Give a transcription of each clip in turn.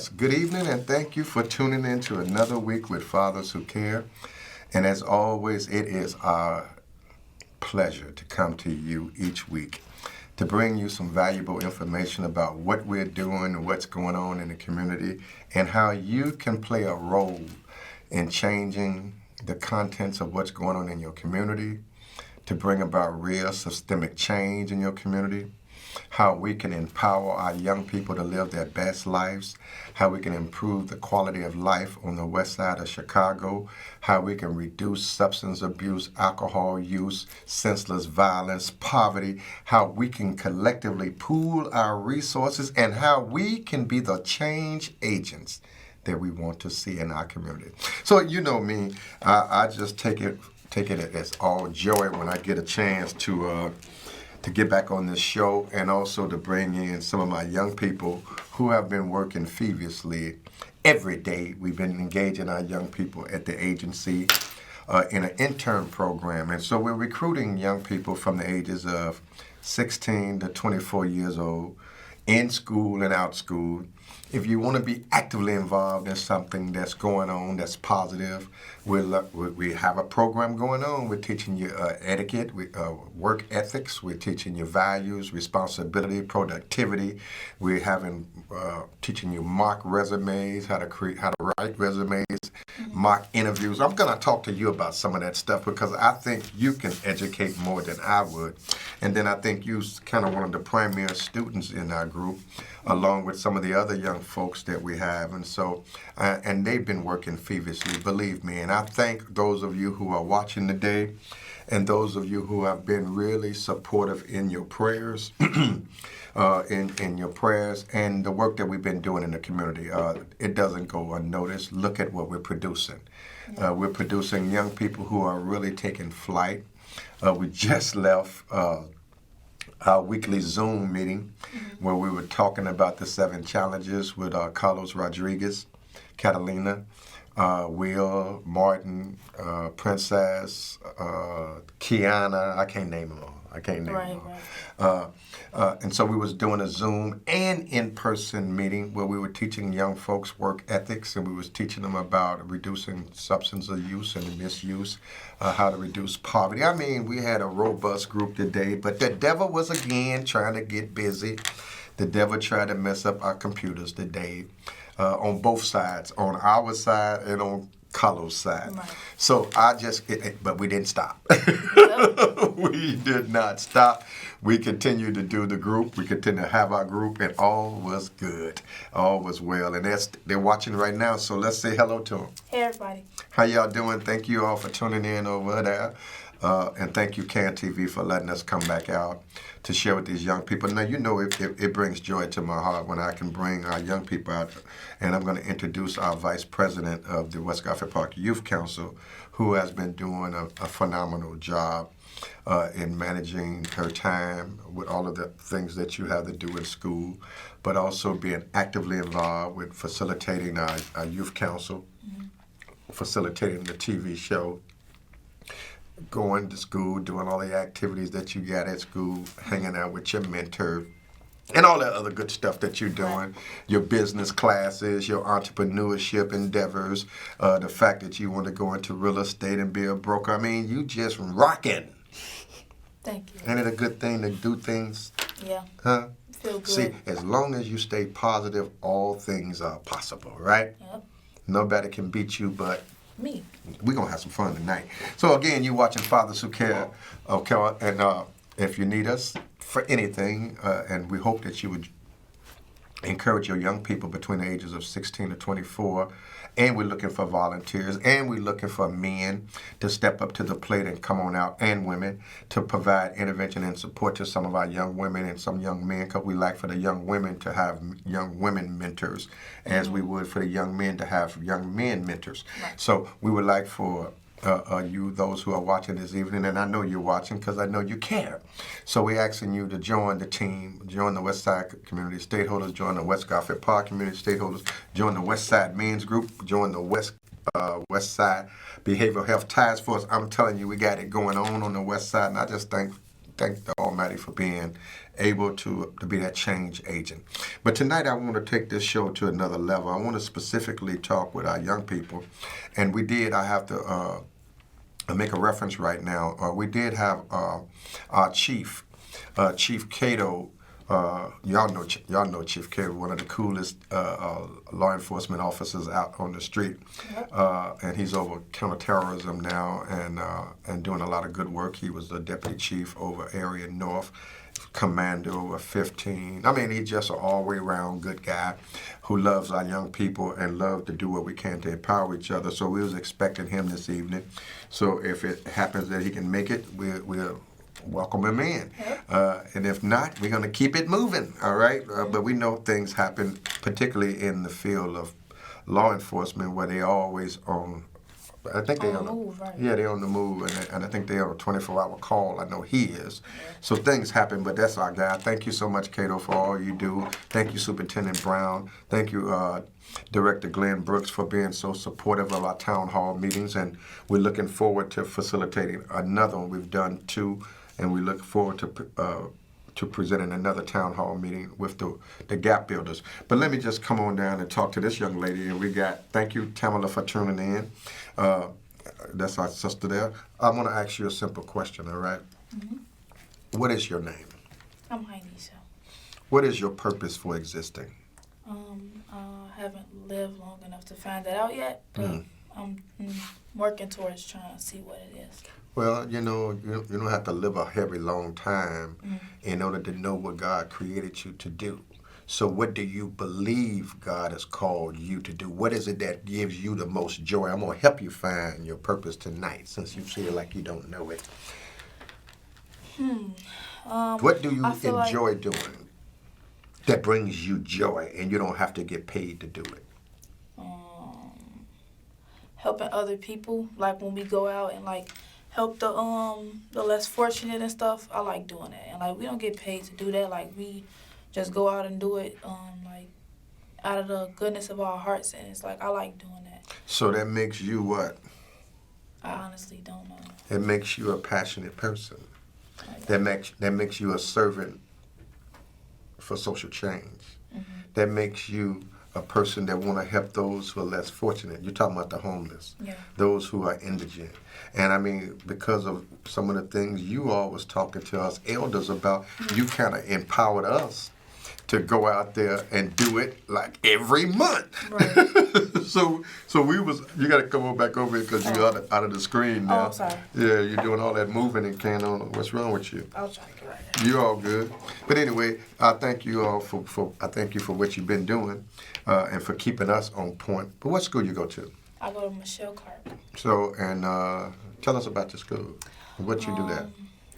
Yes, good evening and thank you for tuning in to another week with Fathers Who Care. And as always, it is our pleasure to come to you each week to bring you some valuable information about what we're doing and what's going on in the community and how you can play a role in changing the contents of what's going on in your community, to bring about real systemic change in your community, how we can empower our young people to live their best lives, how we can improve the quality of life on the west side of Chicago, how we can reduce substance abuse, alcohol use, senseless violence, poverty, how we can collectively pool our resources, and how we can be the change agents that we want to see in our community. So you know me, I just take it as all joy when I get a chance to get back on this show and also to bring in some of my young people who have been working feverishly every day. We've been engaging our young people at the agency in an intern program. And so we're recruiting young people from the ages of 16 to 24 years old, in school and out school. If you want to be actively involved in something that's going on, that's positive, we have a program going on. We're teaching you etiquette, work ethics. We're teaching you values, responsibility, productivity. We're teaching you mock resumes, how to write resumes, mock interviews. I'm going to talk to you about some of that stuff because I think you can educate more than I would. And then I think you're kind of one of the premier students in our group, along with some of the other young folks that we have. And so, and they've been working feverishly, believe me. And I thank those of you who are watching today and those of you who have been really supportive in your prayers, in your prayers and the work that we've been doing in the community. It doesn't go unnoticed. Look at what we're producing. We're producing young people who are really taking flight. We just left our weekly Zoom meeting where we were talking about the 7 challenges with Carlos Rodriguez, Catalina, Will, Martin, Princess, Kiana. I can't name them all. And so we was doing a Zoom and in-person meeting where we were teaching young folks work ethics, and we was teaching them about reducing substance use and misuse, how to reduce poverty. I mean, we had a robust group today, but the devil was again trying to get busy. The devil tried to mess up our computers today, on both sides, on our side and on Carlos' side. Right. So but we didn't stop. Yep. We did not stop. We continued to do the group. We continued to have our group, and all was good. All was well. And they're watching right now, so let's say hello to them. Hey, everybody. How y'all doing? Thank you all for tuning in over there. And thank you, CAN TV, for letting us come back out to share with these young people. Now, you know it brings joy to my heart when I can bring our young people out. And I'm going to introduce our Vice President of the West Garfield Park Youth Council, who has been doing a phenomenal job in managing her time with all of the things that you have to do in school, but also being actively involved with facilitating our youth council, facilitating the TV show, going to school, doing all the activities that you got at school, hanging out with your mentor, and all that other good stuff that you're doing, your business classes, your entrepreneurship endeavors, the fact that you want to go into real estate and be a broker. I mean, you just rocking. Thank you. Ain't it a good thing to do things? Yeah. Huh? Feel good. See, as long as you stay positive, all things are possible, right? Yep. Nobody can beat you but me. We're going to have some fun tonight. So, again, you're watching Fathers Who Care. Okay, and if you need us for anything, and we hope that you would encourage your young people between the ages of 16 to 24, and we're looking for volunteers, and we're looking for men to step up to the plate and come on out, and women to provide intervention and support to some of our young women and some young men, because we like for the young women to have young women mentors, as we would for the young men to have young men mentors. Right. So we would like for you, those who are watching this evening, and I know you're watching because I know you care. So we're asking you to join the team, join the West Side Community Stakeholders, join the West Garfield Park Community Stakeholders, join the West Side Men's Group, join the West Side Behavioral Health Task Force. I'm telling you, we got it going on the West Side, and I just thank thank the Almighty for being able to be that change agent. But tonight I want to take this show to another level. I want to specifically talk with our young people. And I have to make a reference right now. We did have our chief, Chief Cato. Y'all know Chief Cato, one of the coolest law enforcement officers out on the street, and he's over counterterrorism now and doing a lot of good work. He was the deputy chief over Area North, commander over 15. I mean, he's just an all-way around good guy who loves our young people and loves to do what we can to empower each other. So we was expecting him this evening. So if it happens that he can make it, we'll welcome him in. And if not, we're going to keep it moving, all right? But we know things happen, particularly in the field of law enforcement, where they always on, I think they're on the move, right? Yeah, they're on the move, and I think they're on a 24-hour call. I know he is. So things happen, but that's our guy. Thank you so much, Cato, for all you do. Thank you, Superintendent Brown. Thank you, Director Glenn Brooks, for being so supportive of our town hall meetings, and we're looking forward to facilitating another one. We've done 2. And we look forward to presenting another town hall meeting with the Gap Builders. But let me just come on down and talk to this young lady. And thank you, Tamala, for tuning in. That's our sister there. I want to ask you a simple question, all right? Mm-hmm. What is your name? I'm Hainisha. What is your purpose for existing? I haven't lived long enough to find that out yet, but I'm working towards trying to see what it is. Well, you don't have to live a very long time in order to know what God created you to do. So what do you believe God has called you to do? What is it that gives you the most joy? I'm going to help you find your purpose tonight, since you feel like you don't know it. What do you enjoy doing that brings you joy and you don't have to get paid to do it? Helping other people, like when we go out and help the less fortunate and stuff. I like doing it, and we don't get paid to do that. We just go out and do it out of the goodness of our hearts, and it's I like doing that. So that makes you what? I honestly don't know. It makes you a passionate person. That makes you a servant for social change. Mm-hmm. That makes you a person that want to help those who are less fortunate. You're talking about the homeless, those who are indigent. And I mean, because of some of the things you all was talking to us elders about, you kind of empowered us to go out there and do it every month. Right. So you got to come on back over here because you're out of the screen now. Oh, I'm sorry. Yeah, you're doing all that moving and can't know what's wrong with you. I'll try to get right there. You're all good. But anyway, I thank you all for what you've been doing and for keeping us on point. But what school you go to? I go to Michelle Clark. So, and tell us about the school. What you do there?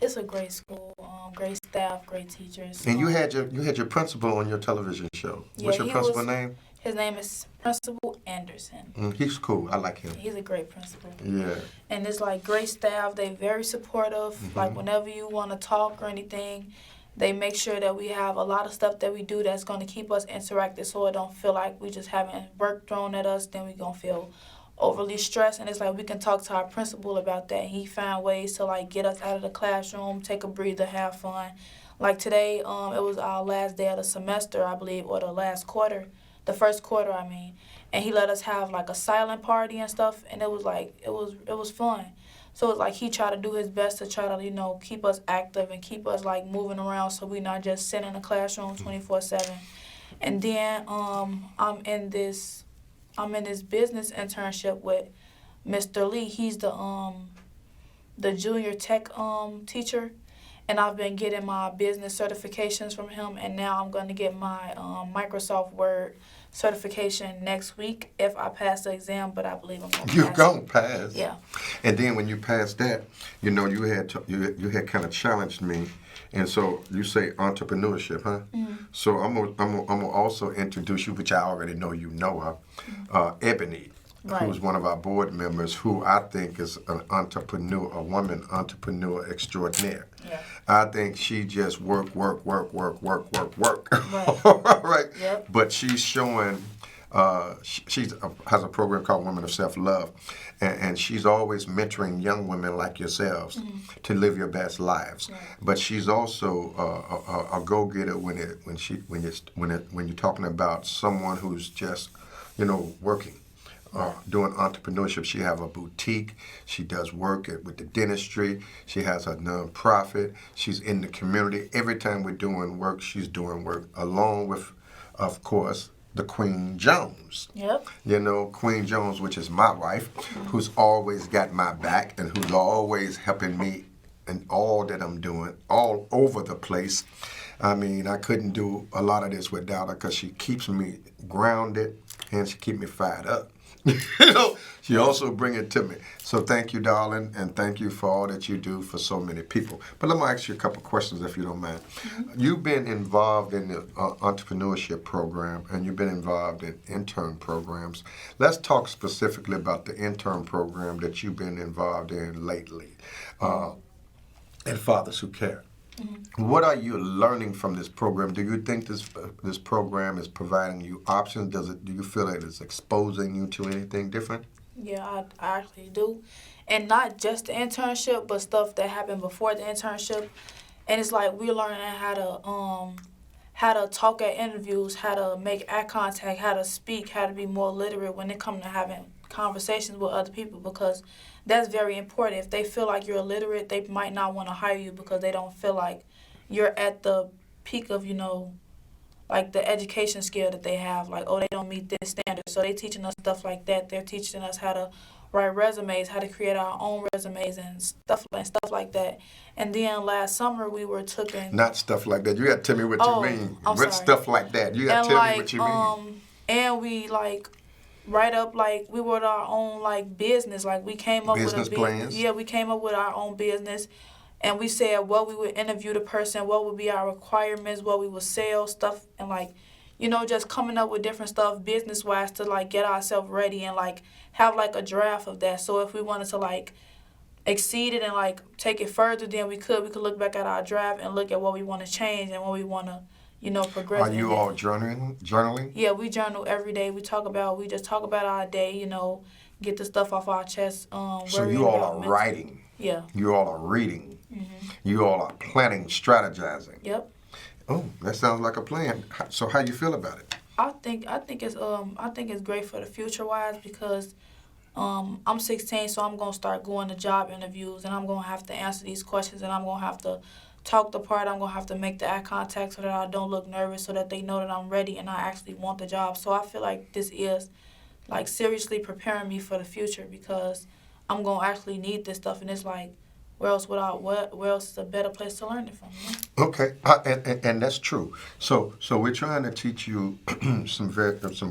It's a great school. Great staff, great teachers. And you had your principal on your television show. What's your principal name? His name is Principal Anderson. He's cool. I like him. He's a great principal. Yeah. And it's great staff. They're very supportive. Mm-hmm. Whenever you want to talk or anything, they make sure that we have a lot of stuff that we do that's going to keep us interactive, so it don't feel like we just having work thrown at us. Then we going to feel overly stressed, and it's we can talk to our principal about that. He found ways to get us out of the classroom, take a breather, have fun. Today, it was our last day of the semester, I believe, or the first quarter, I mean. And he let us have a silent party and stuff, and it was it was fun. So it's he tried to do his best to try to keep us active and keep us moving around, so we're not just sitting in the classroom 24/7. And then I'm in this business internship with Mr. Lee. He's the junior tech teacher, and I've been getting my business certifications from him, and now I'm going to get my Microsoft Word certification next week if I pass the exam, but I believe I'm going to pass. You're going to pass. Yeah. And then when you pass that, you had kind of challenged me. And so you say entrepreneurship, huh? Mm-hmm. So I'm gonna also introduce you, which I already know you know her, Ebony, who's one of our board members, who I think is an entrepreneur, a woman entrepreneur extraordinaire. Yeah. I think she just work. Right. Right. Yep. But she's showing She has a program called Women of Self-Love, and she's always mentoring young women like yourselves to live your best lives. Right. But she's also a go-getter when you're talking about someone who's just, working. Doing entrepreneurship. She have a boutique. She does work with the dentistry. She has a nonprofit. She's in the community. Every time we're doing work, she's doing work along with, of course, the Queen Jones. Yep. Queen Jones, which is my wife, who's always got my back and who's always helping me in all that I'm doing, all over the place. I mean, I couldn't do a lot of this without her because she keeps me grounded and she keeps me fired up. She also bring it to me. So thank you, darling, and thank you for all that you do for so many people. But let me ask you a couple questions, if you don't mind. You've been involved in the entrepreneurship program, and you've been involved in intern programs. Let's talk specifically about the intern program that you've been involved in lately, at Fathers Who Care. What are you learning from this program? Do you think this program is providing you options? Do you feel that it's exposing you to anything different? Yeah, I actually do. And not just the internship, but stuff that happened before the internship. And it's like we're learning how to talk at interviews, how to make eye contact, how to speak, how to be more literate when it comes to having conversations with other people, because that's very important. If they feel like you're illiterate, they might not want to hire you because they don't feel like you're at the peak of, like the education skill that they have. Like, oh, they don't meet this standard. So they teaching us stuff like that. They're teaching us how to write resumes, how to create our own resumes and stuff like that. And then last summer we were taking... Not stuff like that. You got to tell me what you mean. I'm what sorry. Stuff like that? You got to tell me what you mean. And we write up, we wrote our own business. Like we came up Business with plans? Yeah, we came up with our own business, and we said what we would interview the person, what would be our requirements, what we would sell, stuff, and just coming up with different stuff business wise to get ourselves ready and have a draft of that. So if we wanted to exceed it and take it further, then we could look back at our draft and look at what we want to change and what we want to progress. Are you all journaling? Yeah, we journal every day. We just talk about our day, get the stuff off our chest. So you all are writing. Yeah. You all are reading. Mm-hmm. You all are planning, strategizing. Yep. Oh, that sounds like a plan. So how you feel about it? I think it's great for the future wise because I'm 16, so I'm gonna start going to job interviews and I'm gonna have to answer these questions and I'm gonna have to talk the part. I'm gonna have to make the eye contact so that I don't look nervous, so that they know that I'm ready and I actually want the job. So I feel like this is seriously preparing me for the future because I'm gonna actually need this stuff, and it's where else is a better place to learn it from? Okay, and that's true. So we're trying to teach you some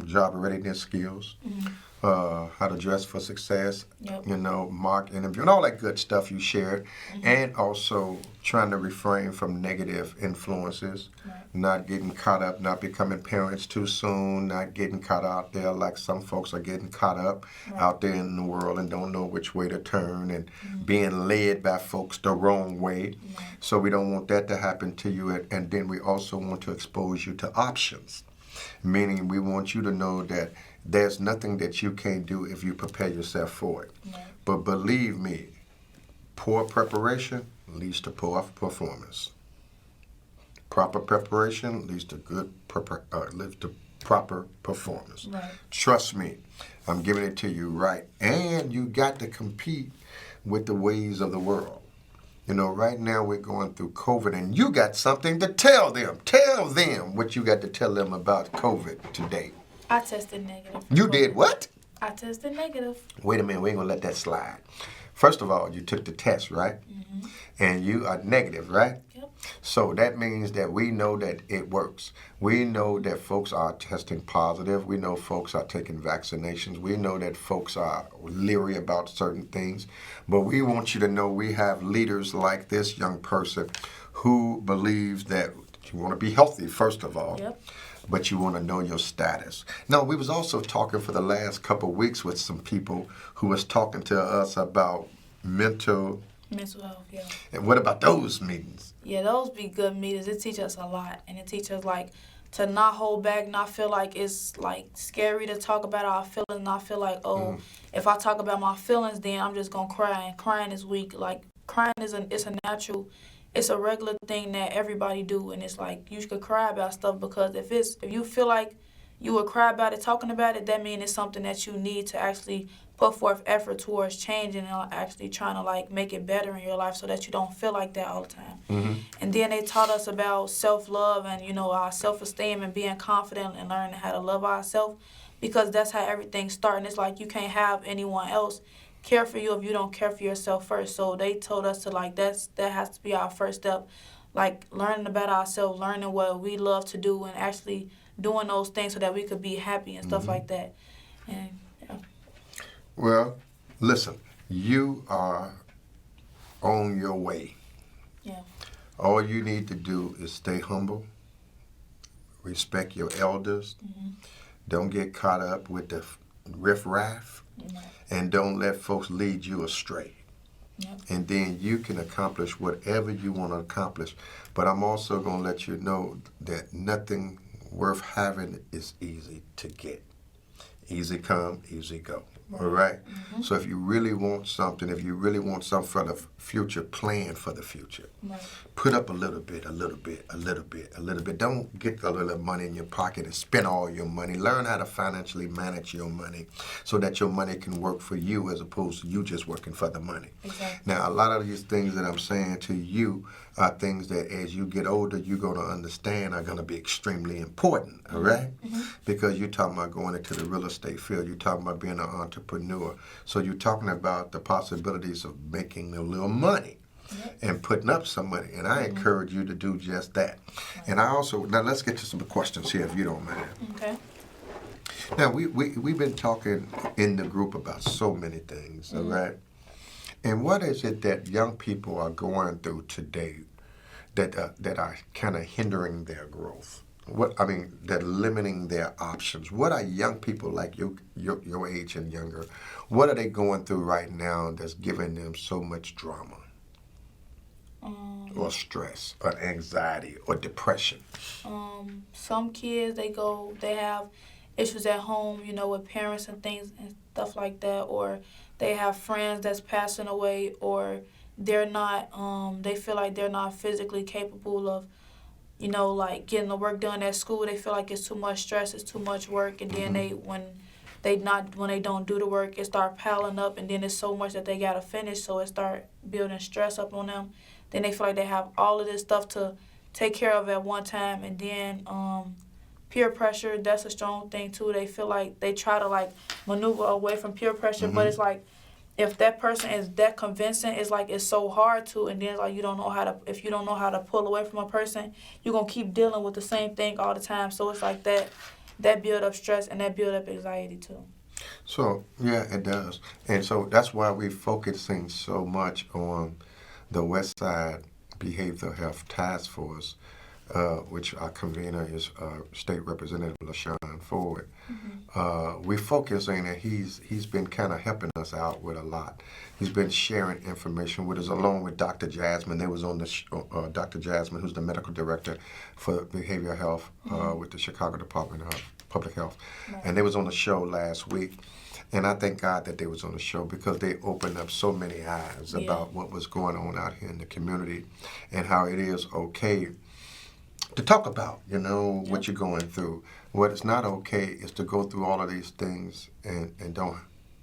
job readiness skills. Mm-hmm. How to dress for success, Yep. mock interview, and all that good stuff you shared, Mm-hmm. and also trying to refrain from negative influences, Right. not getting caught up, not becoming parents too soon, not getting caught out there like some folks are getting caught up Right. out there in the world and don't know which way to turn and being led by folks the wrong way. Right. So we don't want that to happen to you, and then we also want to expose you to options, meaning we want you to know that there's nothing that you can't do if you prepare yourself for it. Right. But believe me, poor preparation leads to poor performance. Proper preparation leads to proper performance. Right. Trust me, I'm giving it to you right. And you got to compete with the ways of the world. Right now we're going through COVID, and you got something to tell them. Tell them what you got to tell them about COVID today. I tested negative. You did what? I tested negative. Wait a minute, we ain't gonna let that slide. First of all, you took the test, right? Mm-hmm. And you are negative, right? Yep. So that means that we know that it works. We know that folks are testing positive. We know folks are taking vaccinations. We know that folks are leery about certain things. But we want you to know we have leaders like this young person who believes that you want to be healthy, first of all. Yep. But you want to know your status. Now, we was also talking for the last couple of weeks with some people who was talking to us about mental health, yeah. And what about those meetings? Yeah, those be good meetings. It teach us a lot, and it teaches us to not hold back, not feel like it's like scary to talk about our feelings, not feel like, oh, if I talk about my feelings, then I'm just gonna cry, and crying is weak. Like crying it's a natural, it's a regular thing that everybody do, and it's like you should cry about stuff, because if you feel like you would cry about it, talking about it, that means it's something that you need to actually put forth effort towards changing and actually trying to like make it better in your life so that you don't feel like that all the time. And then they taught us about self-love and, you know, our self-esteem and being confident and learning how to love ourselves, because that's how everything starts. And it's like you can't have anyone else care for you if you don't care for yourself first. So they told us to like that has to be our first step, like learning about ourselves, learning what we love to do, and actually doing those things so that we could be happy and stuff like that. And yeah. Well, listen, you are on your way. Yeah. All you need to do is stay humble, respect your elders, don't get caught up with the riffraff, and don't let folks lead you astray. Yep. And then you can accomplish whatever you want to accomplish. But I'm also going to let you know that nothing worth having is easy to get. Easy come, easy go. All right? So if you really want something, for the future, plan for the future. Right. Put up a little bit. Don't get a little money in your pocket and spend all your money. Learn how to financially manage your money so that your money can work for you as opposed to you just working for the money. Exactly. Now, a lot of these things that I'm saying to you are things that as you get older, you're going to understand are going to be extremely important, all right? Because you're talking about going into the real estate field. You're talking about being an entrepreneur. So you're talking about the possibilities of making a little money and putting up some money. And I encourage you to do just that. And I also, now let's get to some questions here if you don't mind. Okay. Now, we've been talking in the group about so many things, all right? And what is it that young people are going through today that are kind of hindering their growth? That limiting their options. What are young people like your age and younger? What are they going through right now that's giving them so much drama, or stress, or anxiety, or depression? Some kids they have issues at home, you know, with parents and things and stuff like that, or they have friends that's passing away, or they're not they feel like they're not physically capable of, you know, like getting the work done at school. They feel like it's too much stress, it's too much work, and then when they don't do the work, it start piling up, and then it's so much that they gotta finish, so it start building stress up on them. Then they feel like they have all of this stuff to take care of at one time, and then peer pressure, that's a strong thing too. They feel like they try to like maneuver away from peer pressure, but it's like if that person is that convincing, it's like it's so hard to, and then like if you don't know how to pull away from a person, you're gonna keep dealing with the same thing all the time. So it's like that build up stress and that build up anxiety too. So yeah, it does. And so that's why we're focusing so much on the West Side Behavioral Health Task Force, which our convener is State Representative LaShawn Ford. We focus on it. He's been kind of helping us out with a lot. He's been sharing information with us, along with Dr. Jasmine. They was on the Dr. Jasmine, who's the medical director for behavioral health with the Chicago Department of Public Health, and they was on the show last week. And I thank God that they was on the show, because they opened up so many eyes about what was going on out here in the community and how it is okay to talk about, you know, what you're going through. What is not okay is to go through all of these things and don't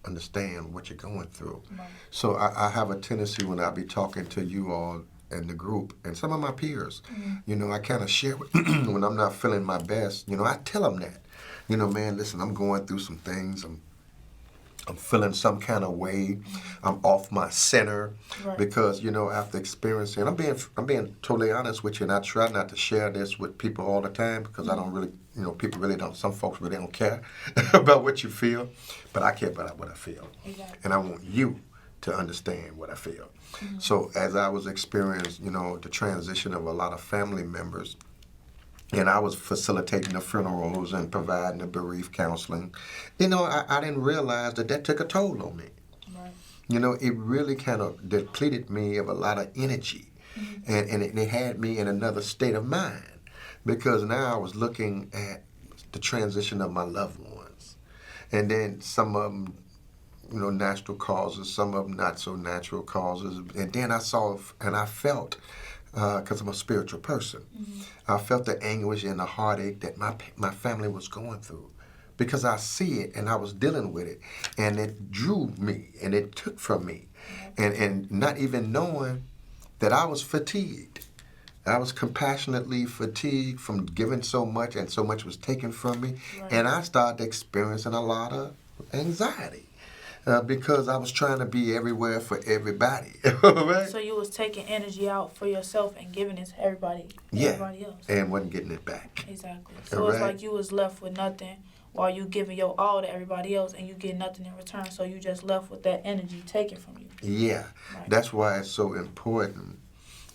understand what you're going through. So I have a tendency when I be talking to you all in the group and some of my peers, you know, I kind of share when I'm not feeling my best, you know, I tell them that, you know, man, listen, I'm going through some things. I'm feeling some kind of way. I'm off my center because, you know, after experiencing, I'm being totally honest with you, and I try not to share this with people all the time because I don't really, you know, people really don't, some folks really don't care about what you feel, but I care about what I feel. And I want you to understand what I feel. So as I was experiencing, you know, the transition of a lot of family members, and I was facilitating the funerals and providing the bereaved counseling, you know, I didn't realize that took a toll on me. You know, it really kind of depleted me of a lot of energy, and it had me in another state of mind. because now I was looking at the transition of my loved ones. And then some of them, natural causes, some of them not so natural causes. And then I saw and I felt, because I'm a spiritual person, I felt the anguish and the heartache that my family was going through. Because I see it and I was dealing with it. And it drew me and it took from me. And not even knowing that I was fatigued. I was compassionately fatigued from giving so much, and so much was taken from me. Right. And I started experiencing a lot of anxiety because I was trying to be everywhere for everybody. Right? So you was taking energy out for yourself and giving it to everybody else. And wasn't getting it back. Exactly. So it's like you was left with nothing while you giving your all to everybody else and you get nothing in return. So you just left with that energy taken from you. Yeah. Right. That's why it's so important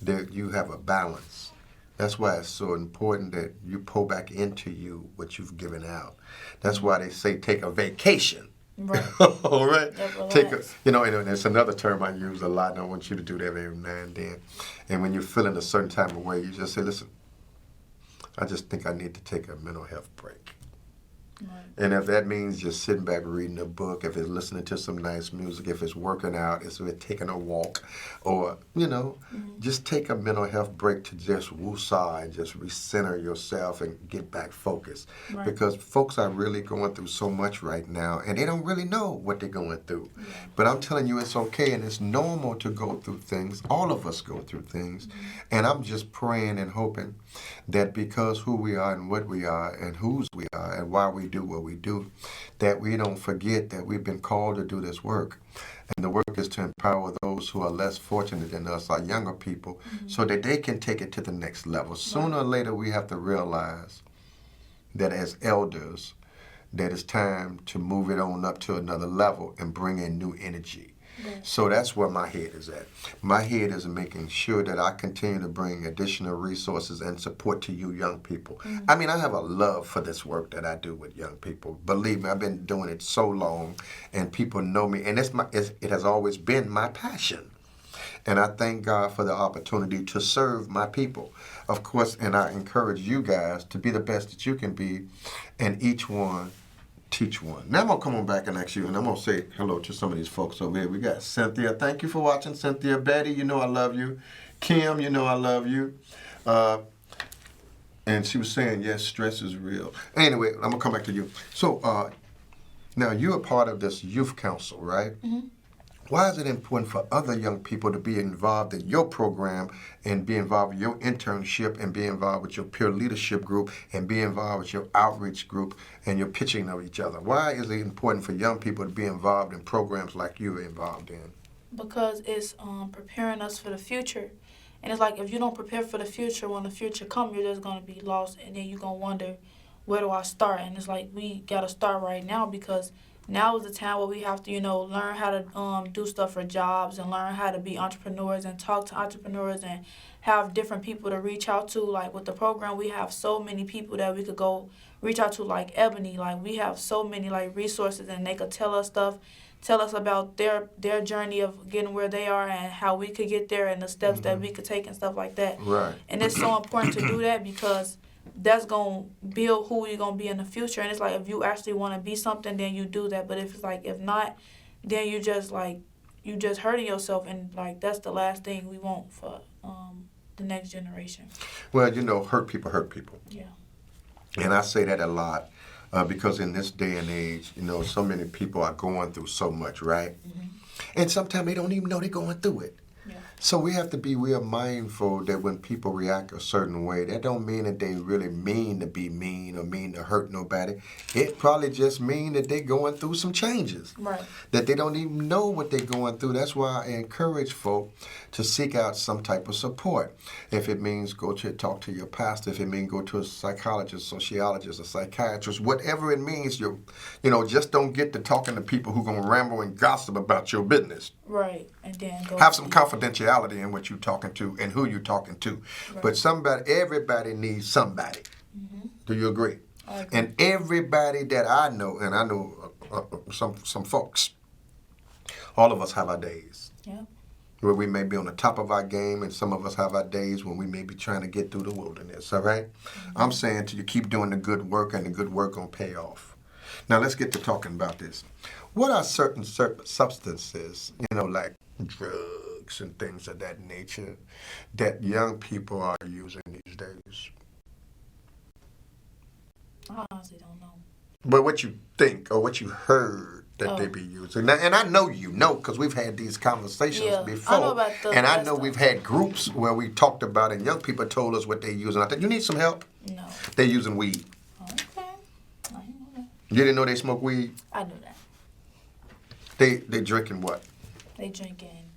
that you have a balance. That's why it's so important that you pull back into you what you've given out. That's why they say take a vacation. Right. All right. Yep, And there's another term I use a lot, and I want you to do that every now and then. And when you're feeling a certain type of way, you just say, listen, I just think I need to take a mental health break. Right. And if that means just sitting back reading a book, if it's listening to some nice music, if it's working out, if it's taking a walk, or, just take a mental health break to just woosah and just recenter yourself and get back focused. Right. Because folks are really going through so much right now, and they don't really know what they're going through. Yeah. But I'm telling you, it's okay, and it's normal to go through things. All of us go through things. And I'm just praying and hoping that because who we are and what we are and whose we are and why we do what we do, that we don't forget that we've been called to do this work. And the work is to empower those who are less fortunate than us, our younger people, so that they can take it to the next level. Sooner or later, we have to realize that as elders, that it's time to move it on up to another level and bring in new energy. So that's where my head is at. My head is making sure that I continue to bring additional resources and support to you young people. I mean, I have a love for this work that I do with young people. Believe me, I've been doing it so long, and people know me, and it has always been my passion. And I thank God for the opportunity to serve my people. Of course, and I encourage you guys to be the best that you can be, and each one teach one. Now I'm going to come on back and ask you, and I'm going to say hello to some of these folks over here. We got Cynthia. Thank you for watching, Cynthia. Betty, you know I love you. Kim, you know I love you. And she was saying, yes, stress is real. Anyway, I'm going to come back to you. So now you're a part of this youth council, right? Why is it important for other young people to be involved in your program and be involved with your internship and be involved with your peer leadership group and be involved with your outreach group and your pitching of each other? Why is it important for young people to be involved in programs like you're involved in? Because it's preparing us for the future. And it's like if you don't prepare for the future, when the future comes, you're just going to be lost. And then you're going to wonder, where do I start? And it's like we got to start right now, because now is the time where we have to, learn how to do stuff for jobs and learn how to be entrepreneurs and talk to entrepreneurs and have different people to reach out to. Like with the program, we have so many people that we could go reach out to, like Ebony. Like we have so many resources, and they could tell us stuff, tell us about their journey of getting where they are and how we could get there and the steps that we could take and stuff like that. Right. And it's so important to do that, because that's going to build who you're going to be in the future. And it's like, if you actually want to be something, then you do that. But if not, then you just hurting yourself. And that's the last thing we want for the next generation. Well, hurt people hurt people. Yeah. And I say that a lot because in this day and age, so many people are going through so much, right? And sometimes they don't even know they're going through it. So we have to be real mindful that when people react a certain way, that don't mean that they really mean to be mean or mean to hurt nobody. It probably just mean that they're going through some changes. Right. That they don't even know what they're going through. That's why I encourage folk to seek out some type of support. If it means talk to your pastor, if it means go to a psychologist, sociologist, a psychiatrist, whatever it means, just don't get to talking to people who going to ramble and gossip about your business. Right. And then have some confidentiality in what you're talking to and who you're talking to. Right. But everybody needs somebody. Do you agree? I agree. And everybody that I know, and I know some folks, all of us have our days. Yeah. where we may be on the top of our game, and some of us have our days when we may be trying to get through the wilderness, all right? I'm saying to you, keep doing the good work, and the good work going to pay off. Now, let's get to talking about this. What are certain substances, like drugs and things of that nature, that young people are using these days? I honestly don't know. But what you think or what you heard that they be using. Now, and I know because we've had these conversations before. I know about and I know we've had groups where we talked about it, and young people told us what they're using. I think, you need some help? No. They're using weed. Okay. I didn't know that. You didn't know they smoke weed? I knew that. They drinking what? They drinking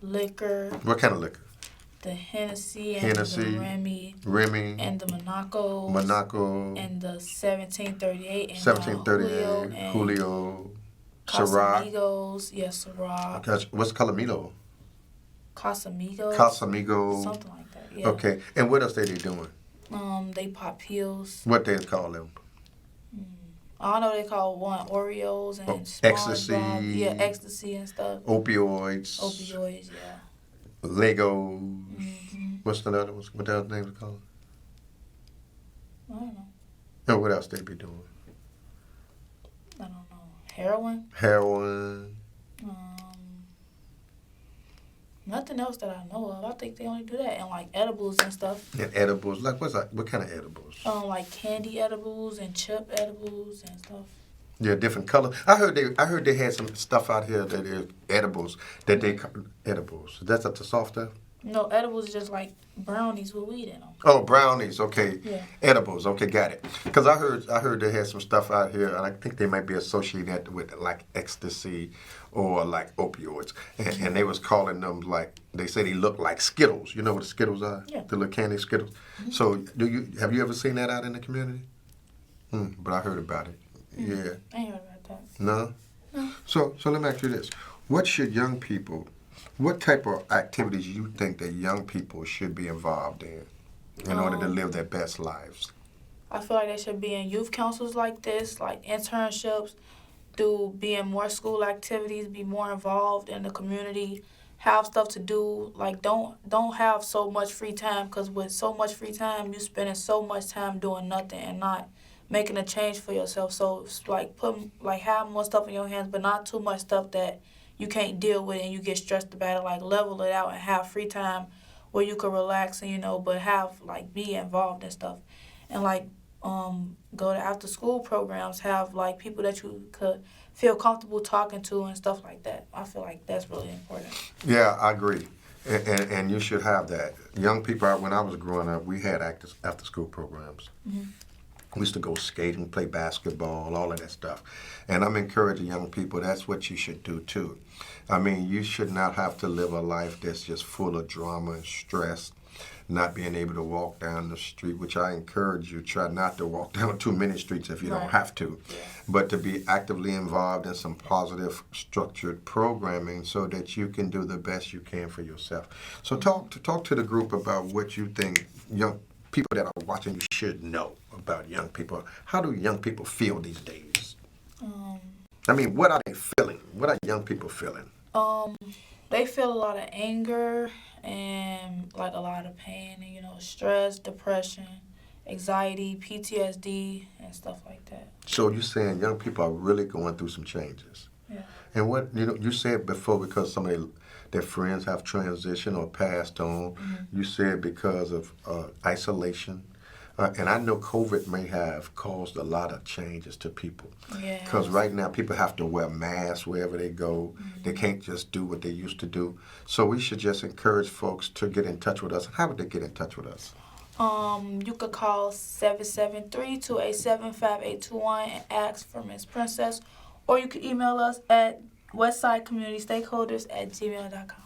liquor. What kind of liquor? The Hennessy, the Remy, and the Monaco, and the 1738, and 1738, Julio, Ciroc. Casamigos, Ciroc. What's Calamito? Casamigos, something like that. Yeah. Okay, and what else they doing? They pop pills. What they call them? I know they call one Oreos and ecstasy. Yeah, ecstasy and stuff. Opioids, yeah. Legos. Mm-hmm. What's the other ones? What the other names are called? I don't know. And what else they be doing? I don't know. Heroin. Nothing else that I know of. I think they only do that, and like edibles and stuff. And edibles, like what kind of edibles? Like candy edibles and chip edibles and stuff. Yeah, different colors. I heard they had some stuff out here that is edibles that they edibles. That's up to soft stuff. No, edibles is just like brownies with weed in them. Oh, brownies. Okay. Yeah. Edibles. Okay, got it. Because I heard they had some stuff out here, and I think they might be associated with like ecstasy or like opioids, and they was calling them, like, they say they look like Skittles. You know what the Skittles are? Yeah. The little candy Skittles. Mm-hmm. So have you ever seen that out in the community? But I heard about it. Yeah. I ain't heard about that. No? No. So let me ask you this. What type of activities you think that young people should be involved in order to live their best lives? I feel like they should be in youth councils like this, like internships, be in more school activities, be more involved in the community, have stuff to do. Like, don't have so much free time, because with so much free time, you spending so much time doing nothing and not making a change for yourself. So it's like have more stuff in your hands, but not too much stuff that you can't deal with and you get stressed about it. Like, level it out and have free time where you could relax and but have be involved and stuff. And go to after school programs, have people that you could feel comfortable talking to and stuff like that. I feel like that's really important. Yeah, I agree. And you should have that. Young people, when I was growing up, we had after school programs. Mm-hmm. We used to go skating, play basketball, all of that stuff. And I'm encouraging young people, that's what you should do too. I mean, you should not have to live a life that's just full of drama and stress, not being able to walk down the street, which I encourage you, try not to walk down too many streets if you don't have to, but to be actively involved in some positive, structured programming so that you can do the best you can for yourself. So talk to the group about what you think young people that are watching you should know about young people. How do young people feel these days? I mean, what are they feeling? What are young people feeling? They feel a lot of anger and a lot of pain and stress, depression, anxiety, PTSD, and stuff like that. So you're saying young people are really going through some changes. Yeah. And what you said before, because some of their friends have transitioned or passed on. Mm-hmm. You said because of isolation. And I know COVID may have caused a lot of changes to people. Because right now people have to wear masks wherever they go. Mm-hmm. They can't just do what they used to do. So we should just encourage folks to get in touch with us. How would they get in touch with us? You could call 773-287-5821 and ask for Miss Princess. Or you could email us at westsideCommunityStakeholders@gmail.com.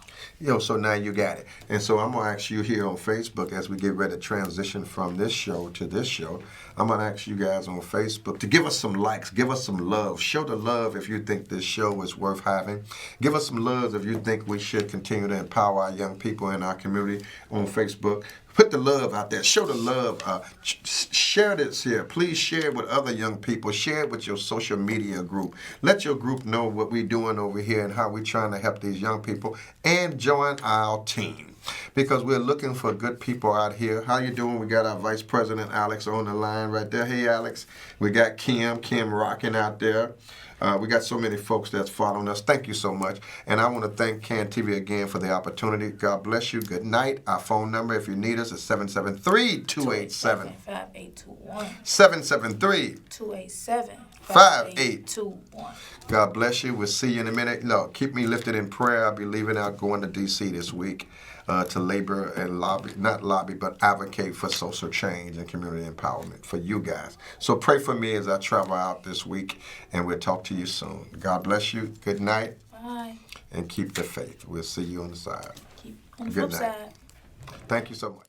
So now you got it. And so I'm going to ask you here on Facebook, as we get ready to transition from this show to this show, I'm going to ask you guys on Facebook to give us some likes, give us some love. Show the love if you think this show is worth having. Give us some love if you think we should continue to empower our young people in our community on Facebook. Put the love out there. Show the love. Share this here. Please share it with other young people. Share it with your social media group. Let your group know what we're doing over here and how we're trying to help these young people. And join our team, because we're looking for good people out here. How you doing? We got our Vice President, Alex, on the line right there. Hey, Alex. We got Kim rocking out there. We got so many folks that's following us. Thank you so much. And I want to thank Can TV again for the opportunity. God bless you. Good night. Our phone number, if you need us, is 773-287-5821. 773-287-5821. God bless you. We'll see you in a minute. No, keep me lifted in prayer. I'll be leaving out, going to D.C. this week to labor and but advocate for social change and community empowerment for you guys. So pray for me as I travel out this week, and we'll talk to you soon. God bless you. Good night. Bye. And keep the faith. We'll see you on the side. Keep on the flip side. Thank you so much.